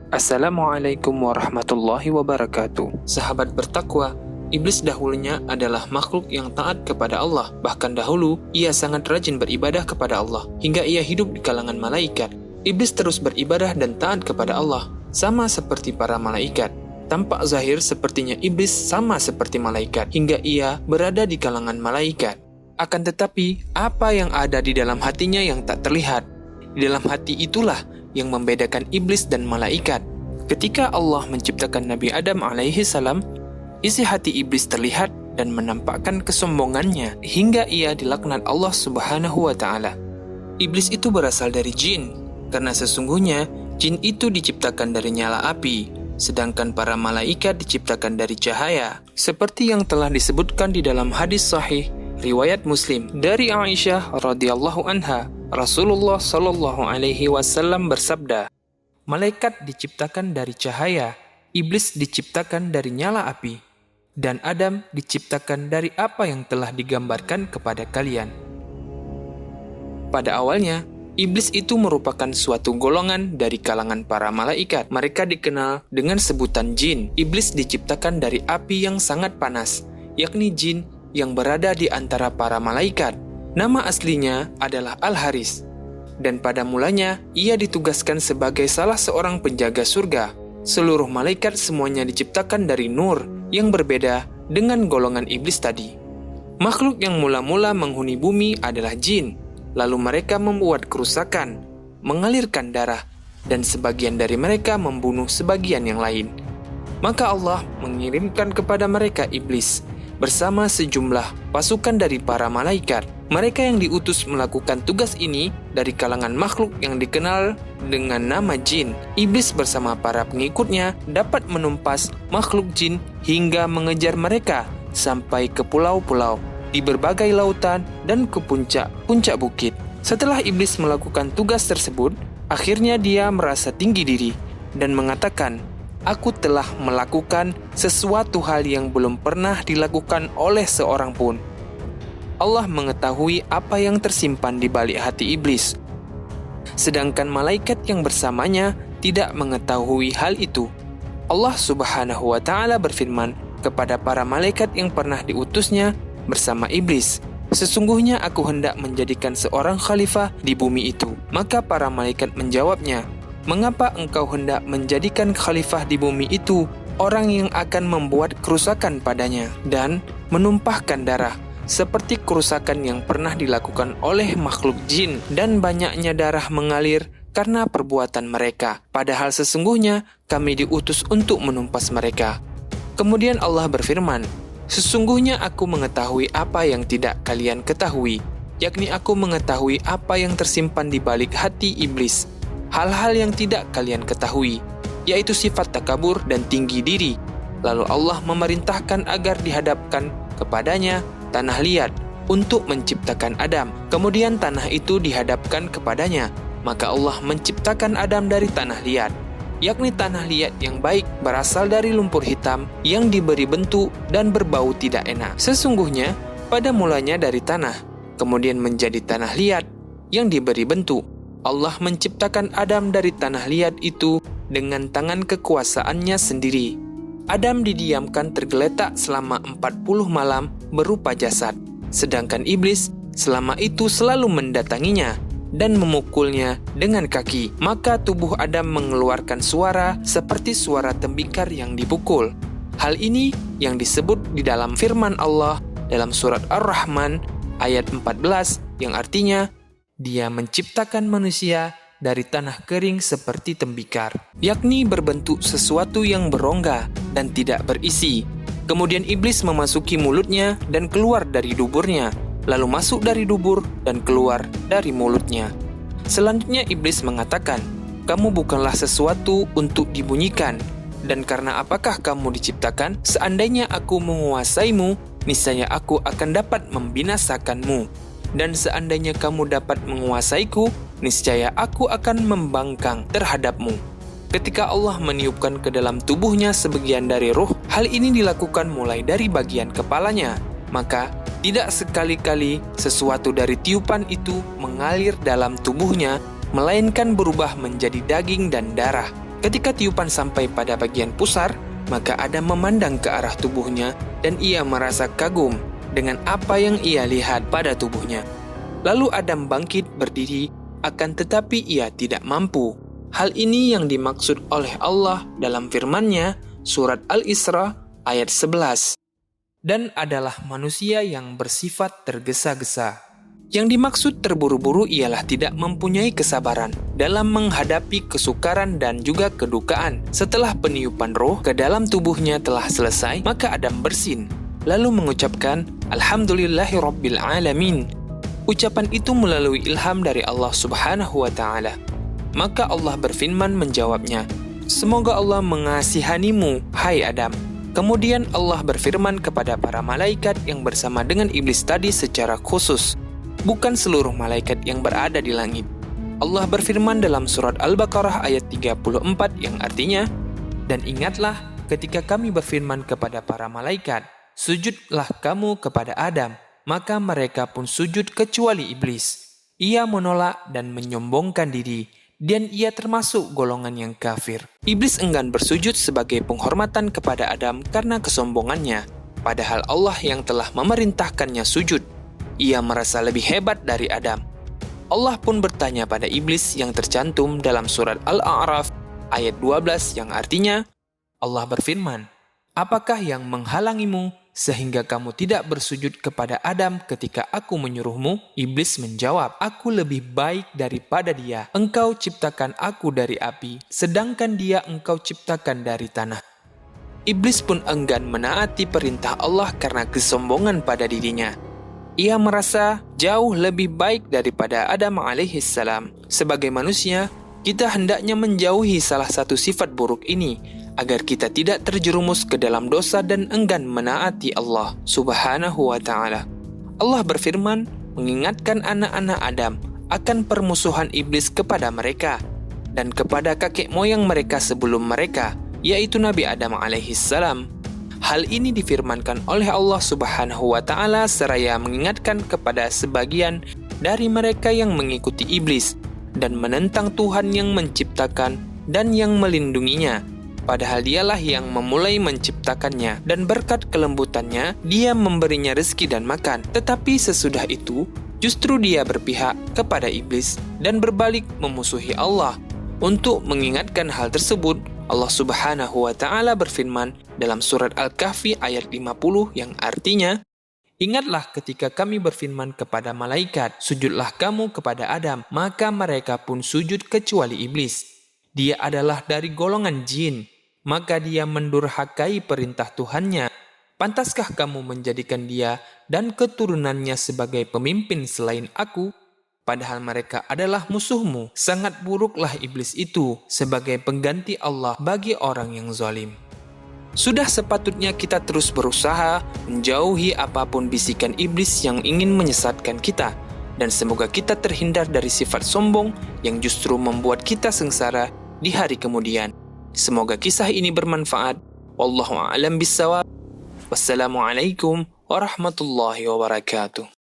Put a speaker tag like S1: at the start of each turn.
S1: Assalamualaikum warahmatullahi wabarakatuh. Sahabat bertakwa, iblis dahulunya adalah makhluk yang taat kepada Allah. Bahkan dahulu, ia sangat rajin beribadah kepada Allah, hingga ia hidup di kalangan malaikat. Iblis terus beribadah dan taat kepada Allah, sama seperti para malaikat. Tampak zahir sepertinya iblis sama seperti malaikat, hingga ia berada di kalangan malaikat. Akan tetapi, apa yang ada di dalam hatinya yang tak terlihat? Di dalam hati itulah yang membedakan iblis dan malaikat. Ketika Allah menciptakan Nabi Adam alaihi salam, isi hati iblis terlihat dan menampakkan kesombongannya hingga ia dilaknat Allah Subhanahu wa taala. Iblis itu berasal dari jin, karena sesungguhnya jin itu diciptakan dari nyala api, sedangkan para malaikat diciptakan dari cahaya. Seperti yang telah disebutkan di dalam hadis sahih riwayat Muslim dari Aisyah radhiyallahu anha, Rasulullah Shallallahu Alaihi Wasallam bersabda, malaikat diciptakan dari cahaya, iblis diciptakan dari nyala api, dan Adam diciptakan dari apa yang telah digambarkan kepada kalian. Pada awalnya, iblis itu merupakan suatu golongan dari kalangan para malaikat. Mereka dikenal dengan sebutan jin. Iblis diciptakan dari api yang sangat panas, yakni jin yang berada di antara para malaikat. Nama aslinya adalah Al-Haris, dan pada mulanya ia ditugaskan sebagai salah seorang penjaga surga. Seluruh malaikat semuanya diciptakan dari nur yang berbeda dengan golongan iblis tadi. Makhluk yang mula-mula menghuni bumi adalah jin, lalu mereka membuat kerusakan, mengalirkan darah, dan sebagian dari mereka membunuh sebagian yang lain. Maka Allah mengirimkan kepada mereka iblis bersama sejumlah pasukan dari para malaikat. Mereka yang diutus melakukan tugas ini dari kalangan makhluk yang dikenal dengan nama jin. Iblis bersama para pengikutnya dapat menumpas makhluk jin hingga mengejar mereka sampai ke pulau-pulau, di berbagai lautan, dan ke puncak-puncak bukit. Setelah iblis melakukan tugas tersebut, akhirnya dia merasa tinggi diri dan mengatakan, "Aku telah melakukan sesuatu hal yang belum pernah dilakukan oleh seorang pun." Allah mengetahui apa yang tersimpan di balik hati iblis, sedangkan malaikat yang bersamanya tidak mengetahui hal itu. Allah Subhanahu wa taala berfirman kepada para malaikat yang pernah diutusnya bersama iblis, "Sesungguhnya aku hendak menjadikan seorang khalifah di bumi itu." Maka para malaikat menjawabnya, "Mengapa engkau hendak menjadikan khalifah di bumi itu orang yang akan membuat kerusakan padanya dan menumpahkan darah, seperti kerusakan yang pernah dilakukan oleh makhluk jin, dan banyaknya darah mengalir karena perbuatan mereka, padahal sesungguhnya kami diutus untuk menumpas mereka." Kemudian Allah berfirman, "Sesungguhnya aku mengetahui apa yang tidak kalian ketahui, yakni aku mengetahui apa yang tersimpan di balik hati iblis, hal-hal yang tidak kalian ketahui, yaitu sifat takabur dan tinggi diri." Lalu Allah memerintahkan agar dihadapkan kepadanya tanah liat untuk menciptakan Adam. Kemudian tanah itu dihadapkan kepadanya, maka Allah menciptakan Adam dari tanah liat, yakni tanah liat yang baik, berasal dari lumpur hitam yang diberi bentuk dan berbau tidak enak. Sesungguhnya pada mulanya dari tanah, kemudian menjadi tanah liat yang diberi bentuk. Allah menciptakan Adam dari tanah liat itu dengan tangan kekuasaannya sendiri. Adam didiamkan tergeletak selama 40 malam berupa jasad, sedangkan iblis selama itu selalu mendatanginya dan memukulnya dengan kaki. Maka tubuh Adam mengeluarkan suara seperti suara tembikar yang dipukul. Hal ini yang disebut di dalam firman Allah dalam surat Ar-Rahman ayat 14 yang artinya, Dia menciptakan manusia dari tanah kering seperti tembikar, yakni berbentuk sesuatu yang berongga dan tidak berisi. Kemudian iblis memasuki mulutnya dan keluar dari duburnya, lalu masuk dari dubur dan keluar dari mulutnya. Selanjutnya iblis mengatakan, "Kamu bukanlah sesuatu untuk dibunyikan, dan karena apakah kamu diciptakan? Seandainya aku menguasaimu, niscaya aku akan dapat membinasakanmu. Dan seandainya kamu dapat menguasaiku, niscaya aku akan membangkang terhadapmu." Ketika Allah meniupkan ke dalam tubuhnya sebagian dari ruh, hal ini dilakukan mulai dari bagian kepalanya. Maka tidak sekali-kali sesuatu dari tiupan itu mengalir dalam tubuhnya, melainkan berubah menjadi daging dan darah. Ketika tiupan sampai pada bagian pusar, maka Adam memandang ke arah tubuhnya dan ia merasa kagum dengan apa yang ia lihat pada tubuhnya. Lalu Adam bangkit berdiri, akan tetapi ia tidak mampu. Hal ini yang dimaksud oleh Allah dalam firman-Nya, surat Al-Isra ayat 11. Dan adalah manusia yang bersifat tergesa-gesa. Yang dimaksud terburu-buru ialah tidak mempunyai kesabaran dalam menghadapi kesukaran dan juga kedukaan. Setelah peniupan roh ke dalam tubuhnya telah selesai, maka Adam bersin, lalu mengucapkan, Alhamdulillahirabbil alamin. Ucapan itu melalui ilham dari Allah Subhanahu wa Ta'ala. Maka Allah berfirman menjawabnya, semoga Allah mengasihanimu, hai Adam. Kemudian Allah berfirman kepada para malaikat yang bersama dengan iblis tadi secara khusus, bukan seluruh malaikat yang berada di langit. Allah berfirman dalam surat Al-Baqarah ayat 34 yang artinya, dan ingatlah ketika kami berfirman kepada para malaikat, sujudlah kamu kepada Adam, maka mereka pun sujud kecuali iblis. Ia menolak dan menyombongkan diri, dan ia termasuk golongan yang kafir. Iblis enggan bersujud sebagai penghormatan kepada Adam karena kesombongannya, padahal Allah yang telah memerintahkannya sujud. Ia merasa lebih hebat dari Adam. Allah pun bertanya pada iblis yang tercantum dalam surat Al-A'raf ayat 12 yang artinya, Allah berfirman, apakah yang menghalangimu sehingga kamu tidak bersujud kepada Adam ketika aku menyuruhmu? Iblis menjawab, aku lebih baik daripada dia. Engkau ciptakan aku dari api, sedangkan dia engkau ciptakan dari tanah. Iblis pun enggan menaati perintah Allah karena kesombongan pada dirinya. Ia merasa jauh lebih baik daripada Adam alaihissalam. Sebagai manusia, kita hendaknya menjauhi salah satu sifat buruk ini, agar kita tidak terjerumus ke dalam dosa dan enggan menaati Allah Subhanahu wa Ta'ala. Allah berfirman mengingatkan anak-anak Adam akan permusuhan iblis kepada mereka dan kepada kakek moyang mereka sebelum mereka, yaitu Nabi Adam alaihissalam. Hal ini difirmankan oleh Allah Subhanahu wa Ta'ala seraya mengingatkan kepada sebagian dari mereka yang mengikuti iblis dan menentang Tuhan yang menciptakan dan yang melindunginya. Padahal dialah yang memulai menciptakannya dan berkat kelembutannya dia memberinya rezeki dan makan. Tetapi sesudah itu justru dia berpihak kepada iblis dan berbalik memusuhi Allah. Untuk mengingatkan hal tersebut, Allah Subhanahu wa Ta'ala berfirman dalam surat Al-Kahfi ayat 50 yang artinya, ingatlah ketika kami berfirman kepada malaikat, sujudlah kamu kepada Adam, maka mereka pun sujud kecuali iblis. Dia adalah dari golongan jin, maka dia mendurhakai perintah Tuhannya. Pantaskah kamu menjadikan dia dan keturunannya sebagai pemimpin selain aku? Padahal mereka adalah musuhmu. Sangat buruklah iblis itu sebagai pengganti Allah bagi orang yang zalim. Sudah sepatutnya kita terus berusaha menjauhi apapun bisikan iblis yang ingin menyesatkan kita. Dan semoga kita terhindar dari sifat sombong yang justru membuat kita sengsara di hari kemudian. Semoga kisah ini bermanfaat. Wallahu a'lam bissawab. Wassalamualaikum warahmatullahi wabarakatuh.